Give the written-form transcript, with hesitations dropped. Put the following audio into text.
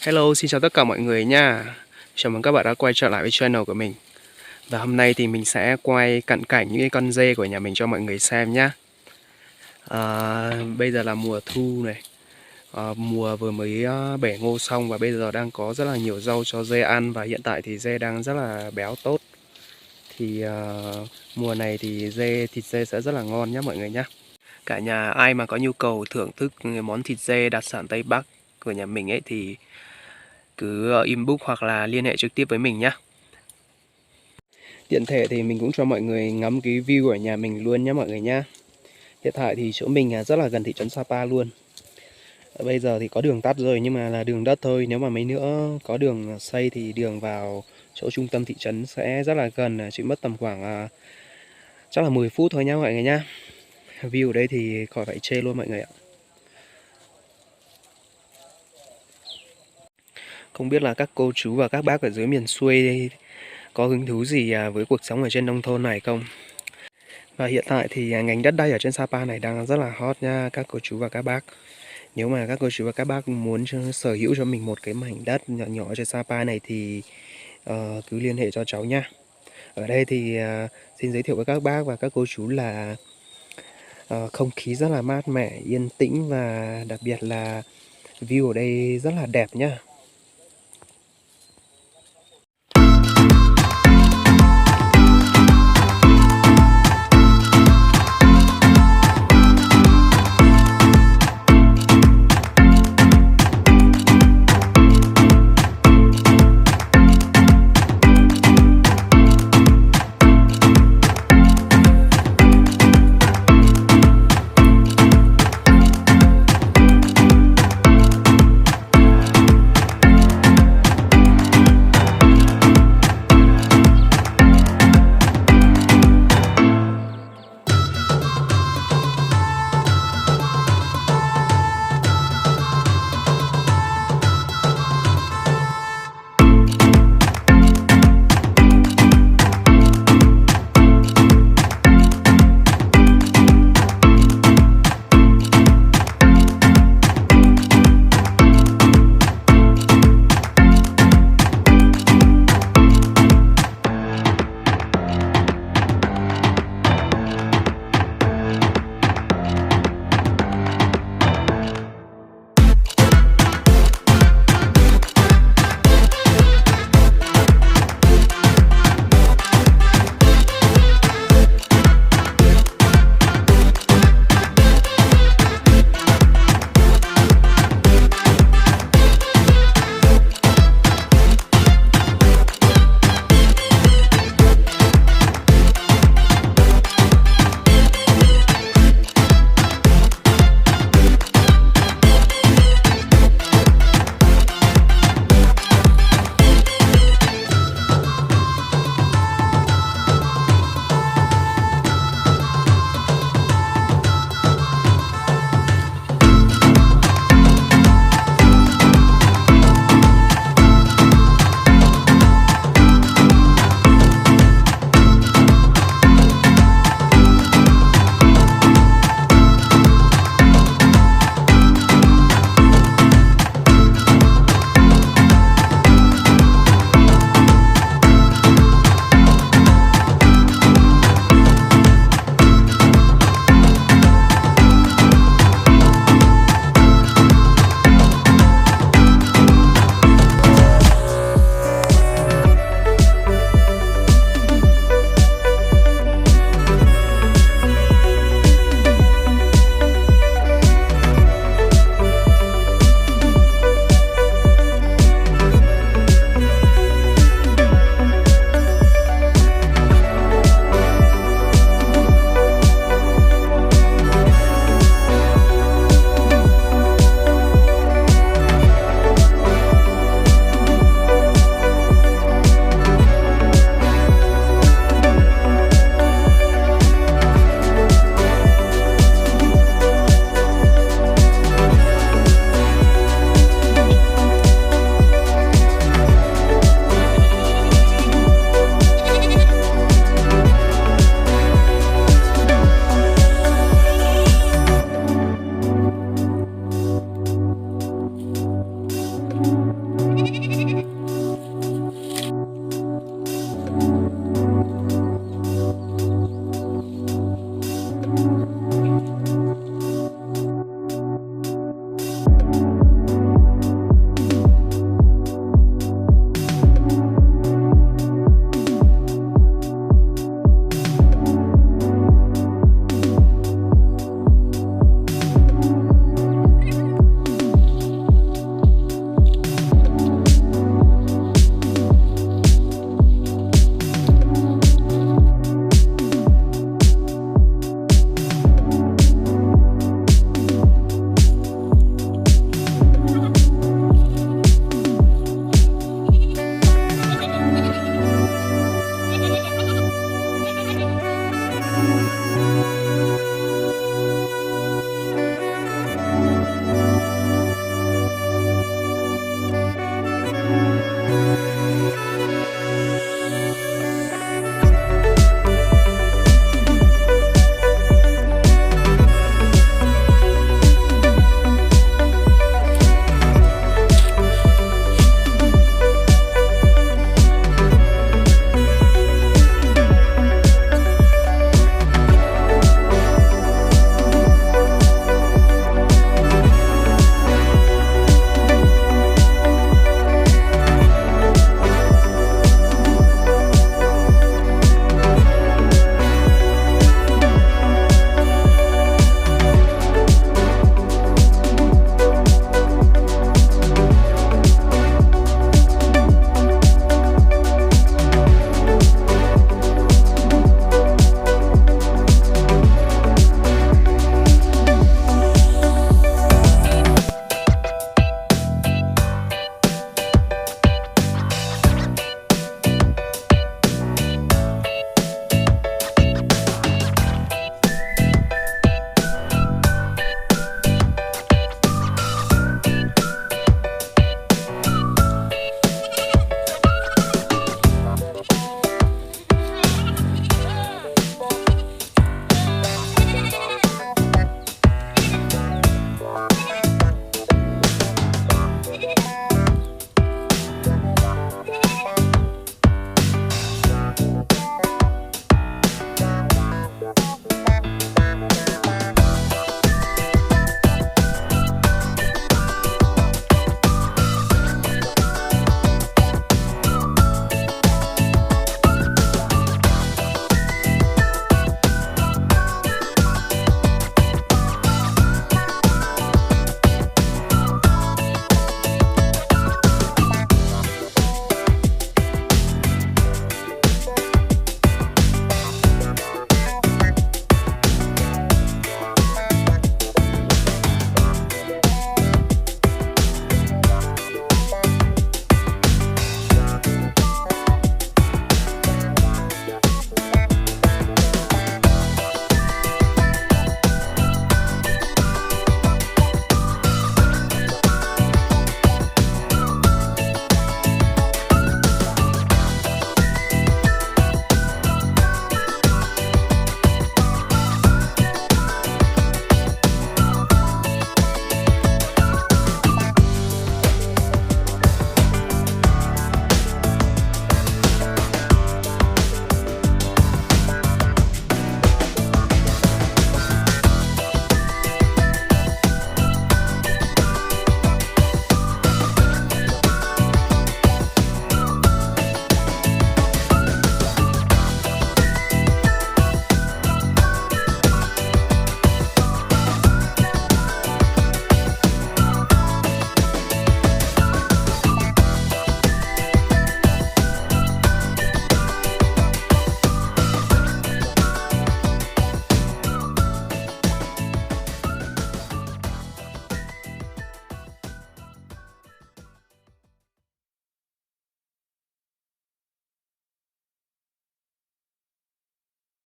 Hello, xin chào tất cả mọi người nha. Chào mừng các bạn đã quay trở lại với channel của mình. Và hôm nay thì mình sẽ quay cận cảnh những cái con dê của nhà mình cho mọi người xem nhé. Bây giờ là mùa thu này. Mùa vừa mới bẻ ngô xong và bây giờ đang có rất là nhiều rau cho dê ăn. Và hiện tại thì dê đang rất là béo tốt. Thì mùa này thì thịt dê sẽ rất là ngon nhé mọi người nhé. Cả nhà ai mà có nhu cầu thưởng thức món thịt dê đặc sản Tây Bắc của nhà mình ấy thì cứ inbox hoặc là liên hệ trực tiếp với mình nhé. Tiện thể thì mình cũng cho mọi người ngắm cái view ở nhà mình luôn nhé mọi người nhé. Hiện tại thì chỗ mình rất là gần thị trấn Sapa luôn. Bây giờ thì có đường tắt rồi nhưng mà là đường đất thôi. Nếu mà mấy nữa có đường xây thì đường vào chỗ trung tâm thị trấn sẽ rất là gần, chỉ mất tầm khoảng chắc là 10 phút thôi nhé mọi người nhé. View ở đây thì khỏi phải chê luôn mọi người ạ. Không biết là các cô chú và các bác ở dưới miền xuôi đây có hứng thú gì với cuộc sống ở trên nông thôn này không? Và hiện tại thì ngành đất đai ở trên Sapa này đang rất là hot nha các cô chú và các bác. Nếu mà các cô chú và các bác muốn sở hữu cho mình một cái mảnh đất nhỏ nhỏ trên Sapa này thì cứ liên hệ cho cháu nha. Ở đây thì xin giới thiệu với các bác và các cô chú là không khí rất là mát mẻ, yên tĩnh và đặc biệt là view ở đây rất là đẹp nhá.